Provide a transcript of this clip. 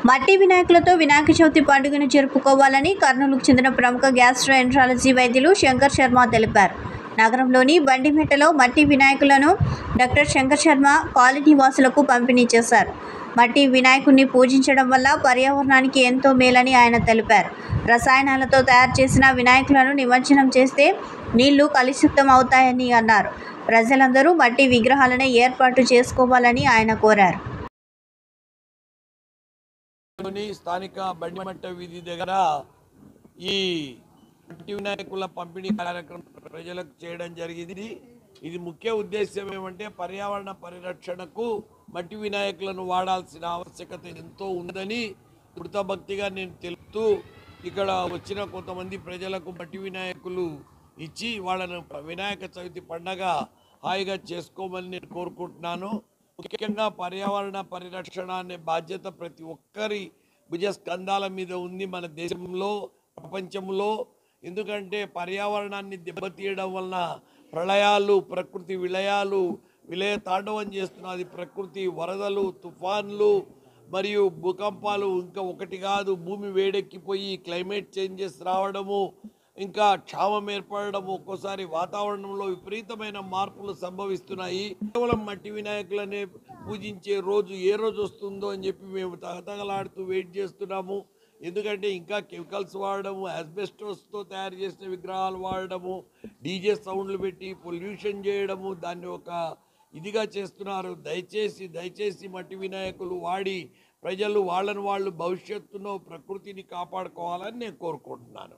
మట్టి వినాయకులతో వినాయక చవితి పండుగను జరుపుకోవాలని కర్నూలుకు చెందిన ప్రముఖ గ్యాస్ట్రోఎంట్రాలజీ వైద్యులు శంకర్ శర్మ తెలిపారు. నగరంలోని బండిమెట్టలో మట్టి వినాయకులను డాక్టర్ శంకర్ శర్మ కాలనీ వాసులకు పంపిణీ చేశారు. మట్టి వినాయకుడిని పూజించడం వల్ల పర్యావరణానికి ఎంతో మేలని ఆయన తెలిపారు. రసాయనాలతో తయారు చేసిన వినాయకులను నిమజ్జనం చేస్తే నీళ్లు కలుషితం అవుతాయని అన్నారు. ప్రజలందరూ మట్టి విగ్రహాలను ఏర్పాటు చేసుకోవాలని ఆయన కోరారు. స్థానిక బండిమట్ట వీధి దగ్గర ఈ మట్టి వినాయకుల పంపిణీ కార్యక్రమం ప్రజలకు చేయడం జరిగింది. ఇది ముఖ్య ఉద్దేశం ఏమంటే పర్యావరణ పరిరక్షణకు మట్టి వినాయకులను వాడాల్సిన ఆవశ్యకత ఎంతో ఉందని కృతభక్తిగా నేను తెలుపుతూ ఇక్కడ వచ్చిన కొంతమంది ప్రజలకు మట్టి వినాయకులు ఇచ్చి వాళ్ళను వినాయక చవితి పండగ హాయిగా చేసుకోమని నేను కోరుకుంటున్నాను. ముఖ్యంగా పర్యావరణ పరిరక్షణ అనే బాధ్యత ప్రతి ఒక్కరి భుజస్కంధాల మీద ఉంది మన దేశంలో, ప్రపంచంలో. ఎందుకంటే పర్యావరణాన్ని దెబ్బతీయడం వలన ప్రళయాలు, ప్రకృతి విలయ తాండవం చేస్తున్నది. ప్రకృతి వరదలు, తుఫాన్లు మరియు భూకంపాలు ఇంకా ఒకటి కాదు. భూమి వేడెక్కిపోయి క్లైమేట్ చేంజెస్ రావడము, ఇంకా క్షామం ఏర్పడము, ఒక్కోసారి వాతావరణంలో విపరీతమైన మార్పులు సంభవిస్తున్నాయి. కేవలం మట్టి వినాయకులనే పూజించే రోజు ఏ రోజు వస్తుందో అని చెప్పి మేము తగతగలాడుతూ వెయిట్ చేస్తున్నాము. ఎందుకంటే ఇంకా కెమికల్స్ వాడడము, ఆస్బెస్టోస్తో తయారు చేసిన విగ్రహాలు వాడడము, డీజే సౌండ్లు పెట్టి పొల్యూషన్ చేయడము దాన్ని ఒక ఇదిగా చేస్తున్నారు. దయచేసి మట్టి వినాయకులు వాడి ప్రజలు వాళ్ళను వాళ్ళు భవిష్యత్తులో ప్రకృతిని కాపాడుకోవాలని నేను కోరుకుంటున్నాను.